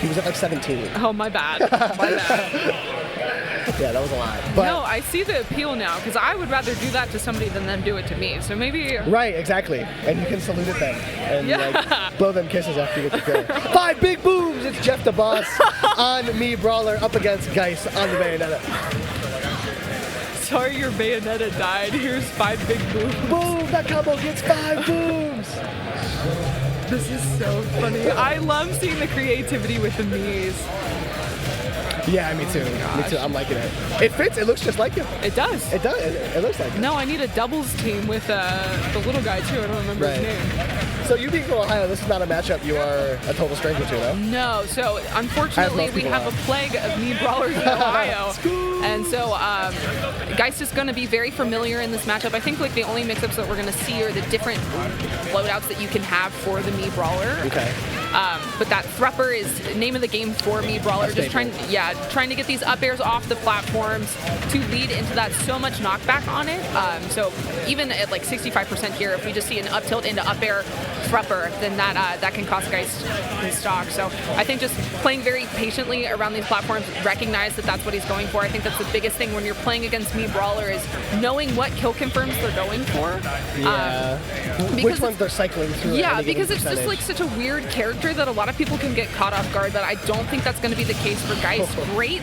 He was at like 17. Oh, my bad. My bad. Yeah, that was a lot. But no, I see the appeal now, because I would rather do that to somebody than them do it to me. So maybe... Right, exactly. And you can salute it then. And Yeah. like, blow them kisses after you get the kill. 5 big booms! It's JeffDaBoss on me, Brawler, up against Geist on the Bayonetta. Sorry your Bayonetta died. Here's 5 big booms. Boom! That combo gets 5 booms! This is so funny. I love seeing the creativity with the Mies. Yeah, me too. Me too. I'm liking it. It fits. It looks just like him. It does. It does. It looks like him. No, I need a doubles team with the little guy too. I don't remember his name. So you being from Ohio, this is not a matchup you are a total stranger to, no? No. So unfortunately, we have a plague of me brawlers in Ohio, and so Geist is going to be very familiar in this matchup. I think like the only mix-ups that we're going to see are the different loadouts that you can have for the me brawler. Okay. But that Thrupper is the name of the game for me brawler. Just trying to get these up airs off the platforms to lead into that so much knockback on it. So even at like 65% here, if we just see an up tilt into up air Thrupper, then that can cost Geist his stock. So I think just playing very patiently around these platforms, recognize that that's what he's going for. I think that's the biggest thing when you're playing against me brawler is knowing what kill confirms they're going for. Yeah. Which ones they're cycling through. Yeah, because it's just like such a weird character that a lot of people can get caught off guard, but I don't think that's going to be the case for Geist. Great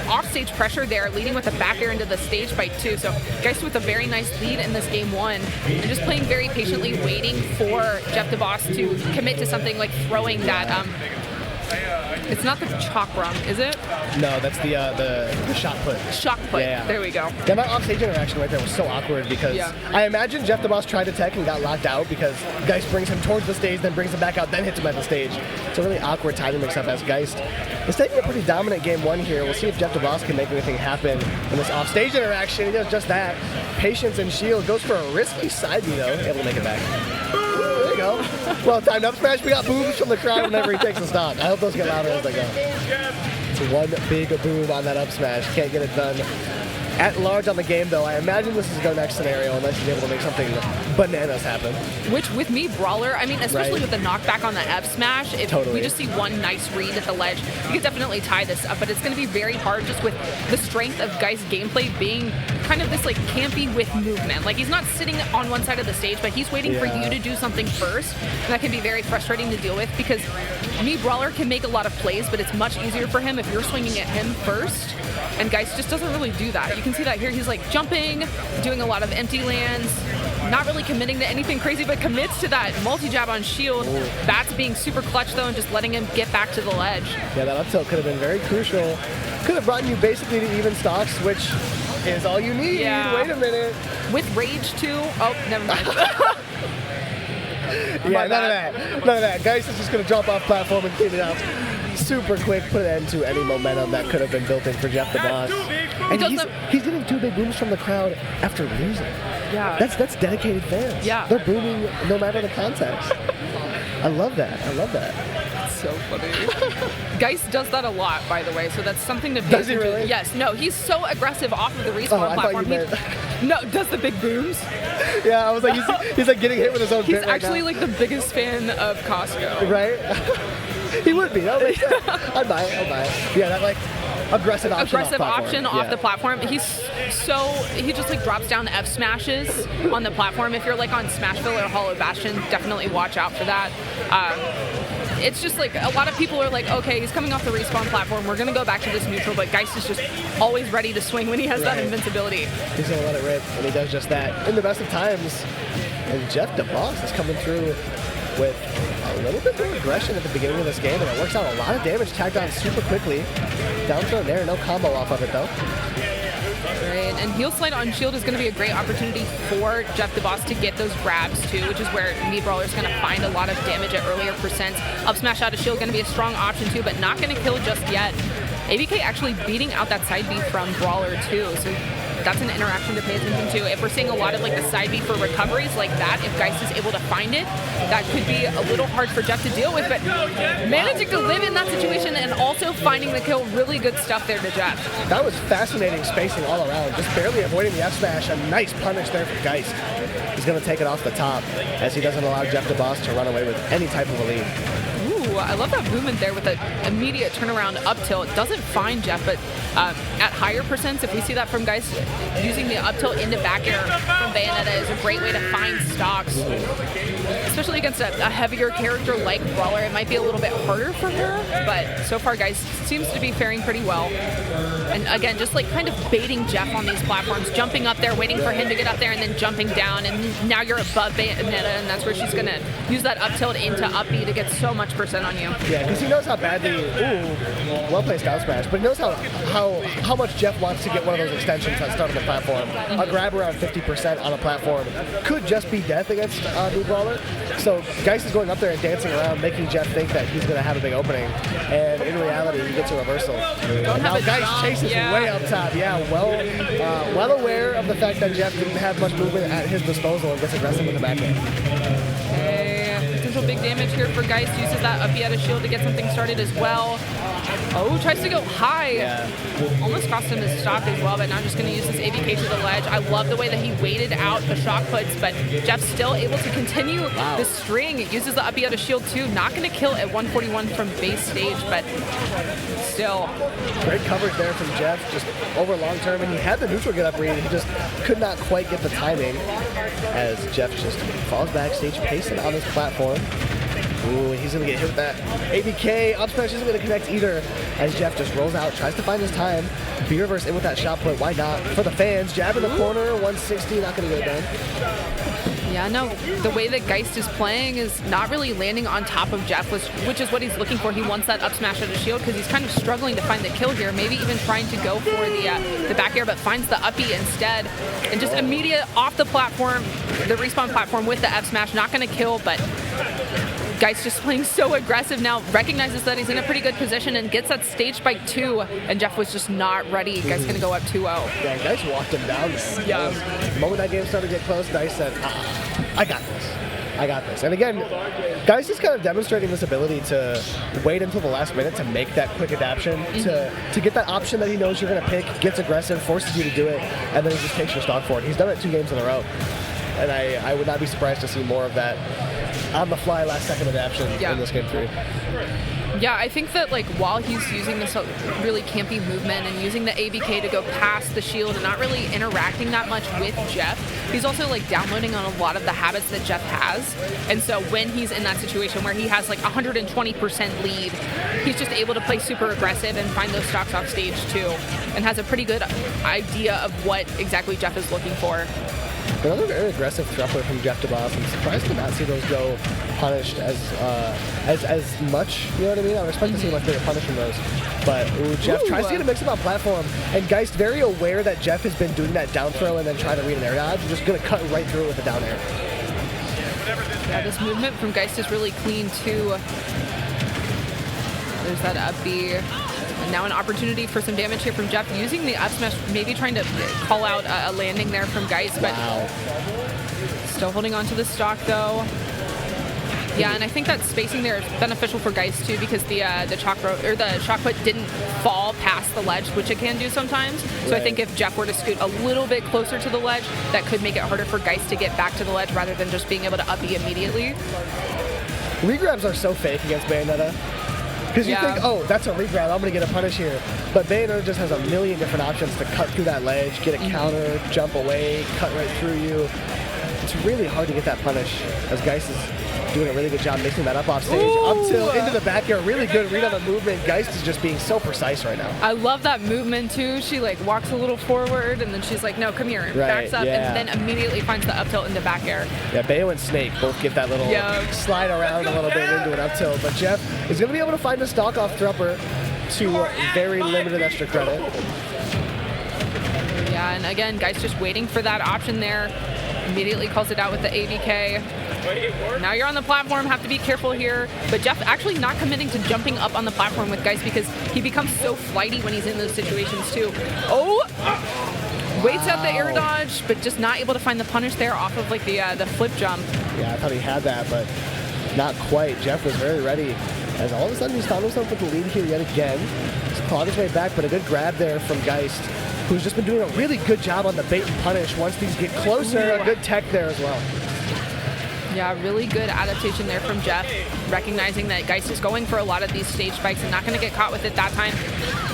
offstage pressure there, leading with a back air into the stage fight too. So Geist with a very nice lead in this game 1, and just playing very patiently, waiting for JeffDaBoss to commit to something like throwing that. It's not the chalk rung, is it? No, that's the shot put. Shock put. Yeah. There we go. Yeah, that offstage interaction right there was so awkward because I imagine JeffDaBoss tried to tech and got locked out because Geist brings him towards the stage, then brings him back out, then hits him at the stage. It's a really awkward timing mix-up as Geist is taking a pretty dominant game 1 here. We'll see if JeffDaBoss can make anything happen in this offstage interaction. He does just that. Patience and shield. Goes for a risky side B though. Able to make it back. There you go. Well timed up smash. We got booms from the crowd whenever he takes a stock. I hope those get louder as they go. It's one big boom on that up smash. Can't get it done at large on the game though. I imagine this is a go next scenario unless he's able to make something bananas happen. Which with me brawler, I mean, especially with the knockback on the F smash, if we just see one nice read at the ledge, you could definitely tie this up, but it's going to be very hard just with the strength of Geist gameplay being kind of this like campy with movement. Like he's not sitting on one side of the stage, but he's waiting for you to do something first, and that can be very frustrating to deal with because me brawler can make a lot of plays, but it's much easier for him if you're swinging at him first, and Geist just doesn't really do that. You can see that here. He's like jumping, doing a lot of empty lands, not really committing to anything crazy, but commits to that multi-jab on shield. That's being super clutch though, and just letting him get back to the ledge. Yeah, that up tilt could have been very crucial. Could have brought you basically to even stocks, which is all you need. Yeah. Wait a minute. With rage too. Oh, never mind. Yeah, none of that. None of that. Geist is just going to jump off platform and clean it up super quick, put an end to any momentum that could have been built in for JeffDaBoss. And he's getting 2 big booms from the crowd after losing. Yeah. That's dedicated fans. Yeah. They're booming no matter the context. I love that. I love that. So funny. Geist does that a lot, by the way, so that's something to pay attention to. Does he really? Yes. No, he's so aggressive off of the respawn platform. No, does the big booms? Yeah, I was like, he's like getting hit with his own bit right now. He's actually like the biggest fan of Costco. Right? He would be. That would make sense. I'd buy it. I'd buy it. Yeah, that like aggressive option off the platform. He just like drops down F smashes on the platform. If you're like on Smashville or Hollow Bastion, definitely watch out for that. It's just like a lot of people are like, okay, he's coming off the respawn platform. We're gonna go back to this neutral, but Geist is just always ready to swing when he has that invincibility. He's gonna let it rip, and he does just that in the best of times. And JeffDaBoss is coming through with a little bit more aggression at the beginning of this game, and it works out a lot of damage tagged on super quickly. Down throw there, no combo off of it though. Right, and heel slide on shield is going to be a great opportunity for JeffDaBoss to get those grabs too, which is where me brawler is going to find a lot of damage at earlier percents. Up smash out of shield going to be a strong option too, but not going to kill just yet. ABK actually beating out that side B from Brawler too, so that's an interaction to pay attention to. If we're seeing a lot of like the side B for recoveries like that, if Geist is able to find it, that could be a little hard for Jeff to deal with, but managing to live in that situation and also finding the kill, really good stuff there to Jeff. That was fascinating spacing all around, just barely avoiding the F smash. A nice punish there for Geist. He's going to take it off the top as he doesn't allow JeffDaBoss to run away with any type of a lead. Ooh, I love that movement there with an immediate turnaround up tilt. It doesn't find Jeff, but at higher percents, if we see that from Geist, using the up tilt into back air from Bayonetta is a great way to find stocks. Especially against a heavier character like Brawler, it might be a little bit harder for her, but so far Geist seems to be faring pretty well. And again, just like kind of baiting Jeff on these platforms, jumping up there, waiting for him to get up there, and then jumping down, and now you're above Bayonetta, and that's where she's going to use that up tilt into up B to get so much percent on you. Yeah, because he knows how badly, well placed down smash, but he knows how much Jeff wants to get one of those extensions that start on the platform. A grab around 50% on a platform could just be death against new Brawler. So Geist is going up there and dancing around, making Jeff think that he's going to have a big opening, and in reality, he gets a reversal. And now Geist chases way up top. Yeah, well aware of the fact that Jeff didn't have much movement at his disposal and gets aggressive with the back end. Okay, potential big damage here for Geist. Uses that up at a shield to get something started as well. Oh, tries to go high. Yeah. Almost cost him his stock as well, but now just going to use this ABK to the ledge. I love the way that he waited out the shock puts, but Jeff's still able to continue the string. It uses the up at a shield too. Not going to kill at 141 from base stage, but still. Great coverage there from Jeff, just over long term, and he had the neutral get up read. He just could not quite get the timing as Jeff just falls backstage, pacing on this platform. Ooh, he's going to get hit with that ABK. Up smash isn't going to connect either as Jeff just rolls out, tries to find his time. B-reverse in with that shot put. Why not? For the fans, jab in the corner, 160, not going to get it done. Yeah, no, the way that Geist is playing is not really landing on top of Jeff, which is what he's looking for. He wants that up smash at a shield because he's kind of struggling to find the kill here, maybe even trying to go for the back air, but finds the uppy instead. And just immediate off the platform, the respawn platform with the F smash, not going to kill, but Geist just playing so aggressive now, recognizes that he's in a pretty good position and gets that stage spike 2, and Jeff was just not ready. Geist going to go up 2-0. Yeah, Geist walked him down. Yeah. The moment that game started to get close, Geist said, I got this. I got this. And again, Geist is kind of demonstrating this ability to wait until the last minute to make that quick adaptation, to get that option that he knows you're going to pick, gets aggressive, forces you to do it, and then he just takes your stock for it. He's done it 2 games in a row. And I would not be surprised to see more of that on-the-fly last-second adaptation in this game 3. Yeah, I think that like while he's using this really campy movement and using the ABK to go past the shield and not really interacting that much with Jeff, he's also like downloading on a lot of the habits that Jeff has. And so when he's in that situation where he has like 120% lead, he's just able to play super aggressive and find those stocks off stage too, and has a pretty good idea of what exactly Jeff is looking for. Another very aggressive thruppler from JeffDaBoss. I'm surprised to not see those go punished as much. You know what I mean? I would expect to see much bigger punish from those. But Jeff tries to get a mix-up on platform, and Geist very aware that Jeff has been doing that down throw and then trying to read an air dodge. He's just going to cut right through it with a down air. Yeah, this movement from Geist is really clean too. There's that up B. And now an opportunity for some damage here from Jeff using the up smash, maybe trying to call out a landing there from Geist, but still holding on to the stock though. Yeah, and I think that spacing there is beneficial for Geist too, because the shock put didn't fall past the ledge, which it can do sometimes. So I think if Jeff were to scoot a little bit closer to the ledge, that could make it harder for Geist to get back to the ledge rather than just being able to up B immediately. Regrabs are so fake against Bayonetta. Because you think, oh, that's a regrab, I'm going to get a punish here. But Bayonetta just has a million different options to cut through that ledge, get a counter, jump away, cut right through you. It's really hard to get that punish, as Geist is doing a really good job mixing that up off stage. Up till into the back air, really good read on the movement. Geist is just being so precise right now. I love that movement too. She like walks a little forward and then she's like, no, come here, and backs up and then immediately finds the up tilt into back air. Yeah, Bayo and Snake both get that little slide around a little bit into an up tilt, but Jeff is going to be able to find a stock off thrupper to very limited extra credit. Yeah, and again, Geist just waiting for that option there. Immediately calls it out with the ABK. Now you're on the platform, have to be careful here. But Jeff actually not committing to jumping up on the platform with Geist because he becomes so flighty when he's in those situations too. Oh! Waits out the air dodge, but just not able to find the punish there off of like the flip jump. Yeah, I thought he had that, but not quite. Jeff was very ready. As all of a sudden he's found himself with the lead here yet again. He's clawed his way back, but a good grab there from Geist, who's just been doing a really good job on the bait and punish. Once these get closer, a good tech there as well. Yeah, really good adaptation there from Jeff, recognizing that Geist is going for a lot of these stage spikes and not going to get caught with it that time.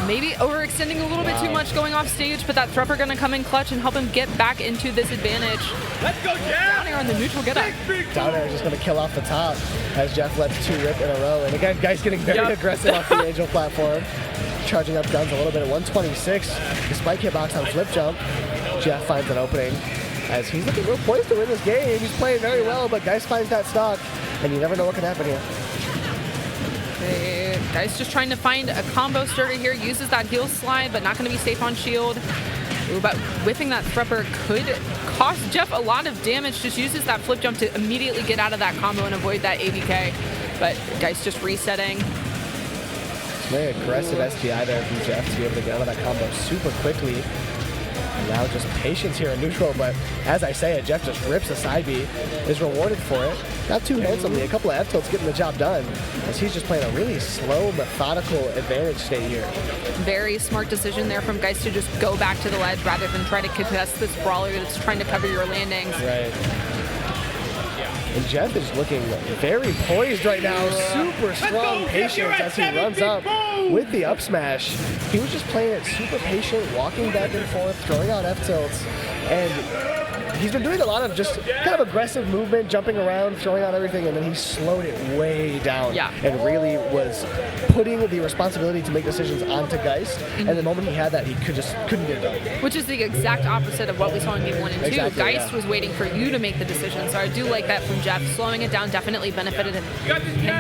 Maybe overextending a little bit too much going off stage, but that Thrupper going to come in clutch and help him get back into this advantage. Let's go, Jeff! Down air on the neutral get up. Down air is just going to kill off the top as Jeff lets 2 rip in a row. And again, Geist getting very aggressive off the Angel platform. Charging up guns a little bit at 126. The spike hitbox on flip jump. Jeff finds an opening as he's looking real poised to win this game. He's playing very well, but Geist finds that stock, and you never know what can happen here. Okay, Geist just trying to find a combo starter here. Uses that heal slide, but not going to be safe on shield. Ooh, but whipping that Thrupper could cost Jeff a lot of damage. Just uses that flip jump to immediately get out of that combo and avoid that ABK. But Geist just resetting. It's very aggressive STI there from Jeff to be able to get out of that combo super quickly. And now just patience here in neutral, but as I say it, Jeff just rips a side B, is rewarded for it. Not too handsomely, a couple of F-tilts getting the job done, as he's just playing a really slow, methodical advantage state here. Very smart decision there from Geist to just go back to the ledge rather than try to contest this Brawler that's trying to cover your landings. Right. And Jeff is looking very poised right now. Super strong patience as he runs up with the up smash. He was just playing it super patient, walking back and forth, throwing out F-tilts. And he's been doing a lot of just kind of aggressive movement, jumping around, throwing out everything, and then he slowed it way down. Yeah. And really was putting the responsibility to make decisions onto Geist. And the moment he had that, he couldn't get it done. Which is the exact opposite of what we saw in game 1 and 2. Exactly, Geist was waiting for you to make the decision, so I do like that from Jeff. Slowing it down definitely benefited him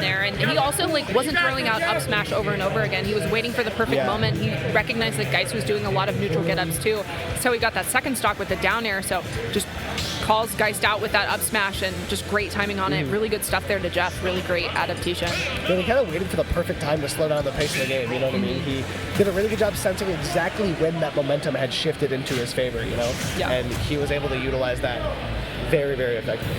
there. And he also wasn't throwing out up smash over and over again. He was waiting for the perfect moment. He recognized that Geist was doing a lot of neutral get-ups too. So he got that second stock with the down air, so just calls Geist out with that up smash and just great timing on it. Really good stuff there to Jeff. Really great adaptation. Yeah, he kind of waited for the perfect time to slow down the pace of the game, you know what I mean? He did a really good job sensing exactly when that momentum had shifted into his favor, you know? Yeah. And he was able to utilize that very, very effectively.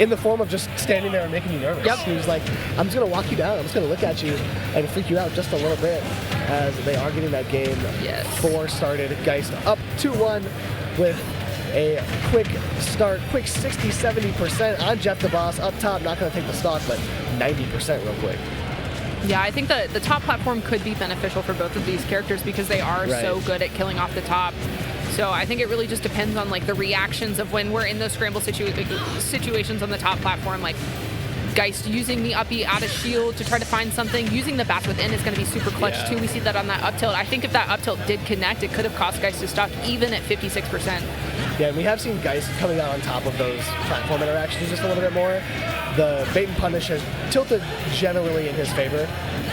In the form of just standing there and making you nervous. Yep. He was like, I'm just going to walk you down. I'm just going to look at you and freak you out just a little bit as they are getting that game 4 started. Geist up 2-1 with a quick start, quick 60-70% on JeffDaBoss up top. Not going to take the stock, but 90% real quick. Yeah, I think the top platform could be beneficial for both of these characters because they are so good at killing off the top. So I think it really just depends on the reactions of when we're in those scramble situations on the top platform. Like Geist using the uppy out of shield to try to find something. Using the back within is going to be super clutch too. We see that on that up tilt. I think if that up tilt did connect, it could have cost Geist his stock even at 56%. Yeah, and we have seen Geist coming out on top of those platform interactions just a little bit more. The bait and punish has tilted generally in his favor.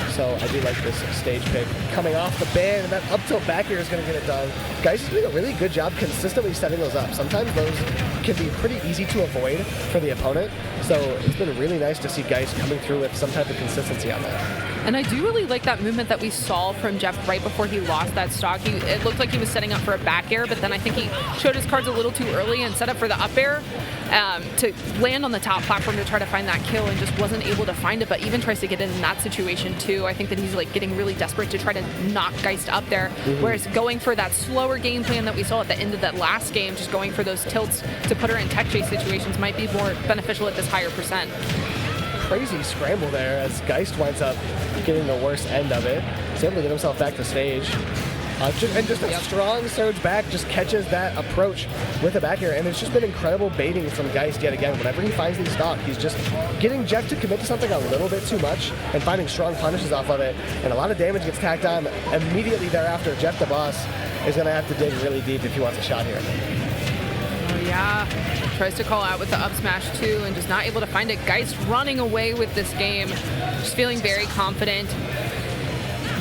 So I do like this stage pick coming off the ban, and that up tilt back here is going to get it done. Geist is doing a really good job consistently setting those up. Sometimes those can be pretty easy to avoid for the opponent. So it's been really nice to see Geist coming through with some type of consistency on that. And I do really like that movement that we saw from Jeff right before he lost that stock. It looked like he was setting up for a back air, but then I think he showed his cards a little too early and set up for the up air to land on the top platform to try to find that kill and just wasn't able to find it, but even tries to get in that situation too. I think that he's getting really desperate to try to knock Geist up there, whereas going for that slower game plan that we saw at the end of that last game, just going for those tilts to put her in tech chase situations might be more beneficial at this higher percent. Crazy scramble there as Geist winds up getting the worst end of it. He's able to get himself back to stage. And just a strong surge back just catches that approach with a back air. And it's just been incredible baiting from Geist yet again. Whenever he finds these stock, he's just getting Jeff to commit to something a little bit too much and finding strong punishes off of it. And a lot of damage gets tacked on immediately thereafter. JeffDaBoss is going to have to dig really deep if he wants a shot here. Oh, yeah. Tries to call out with the up smash too and just not able to find it. Geist running away with this game. Just feeling very confident.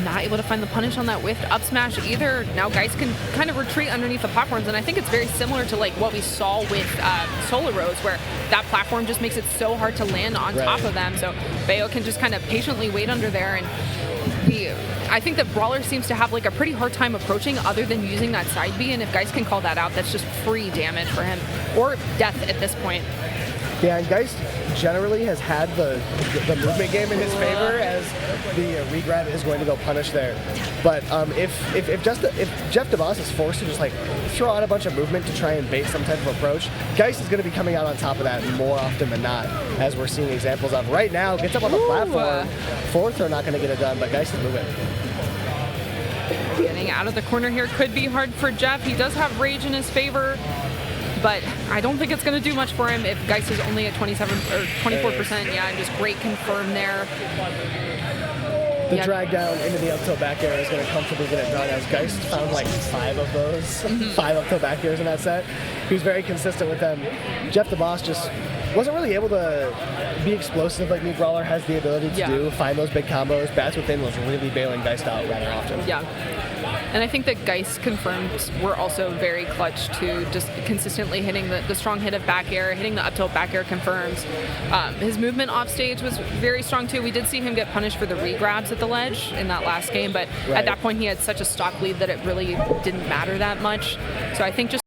Not able to find the punish on that whiffed up smash either. Now Geist can kind of retreat underneath the platforms, and I think it's very similar to what we saw with Solar Rose, where that platform just makes it so hard to land on top of them. So Bayo can just kind of patiently wait under there, and I think that Brawler seems to have a pretty hard time approaching other than using that side B, and if Geist can call that out, that's just free damage for him, or death at this point. Yeah, and Geist generally has had the movement game in his favor, as the regrab is going to go punish there. But if JeffDaBoss is forced to just like throw out a bunch of movement to try and bait some type of approach, Geist is going to be coming out on top of that more often than not, as we're seeing examples of right now. Gets up on the platform, forward throw not going to get it done, but Geist is moving. Getting out of the corner here could be hard for Jeff. He does have rage in his favor, but I don't think it's going to do much for him if Geist is only at 27 or 24%. Yeah, and just great confirm there. The drag down into the up tilt back air is going to comfortably get it done, as Geist found like 5 of those, 5 up tilt back airs in that set. He was very consistent with them. JeffDaBoss just wasn't really able to be explosive like Brawler has the ability to do, find those big combos. Bats Within was really bailing Geist out rather often. Yeah. And I think that Geist confirmed were also very clutch to just consistently hitting the strong hit of back air, hitting the up tilt back air confirms. His movement off stage was very strong too. We did see him get punished for the regrabs at the ledge in that last game, but at that point he had such a stock lead that it really didn't matter that much. So I think just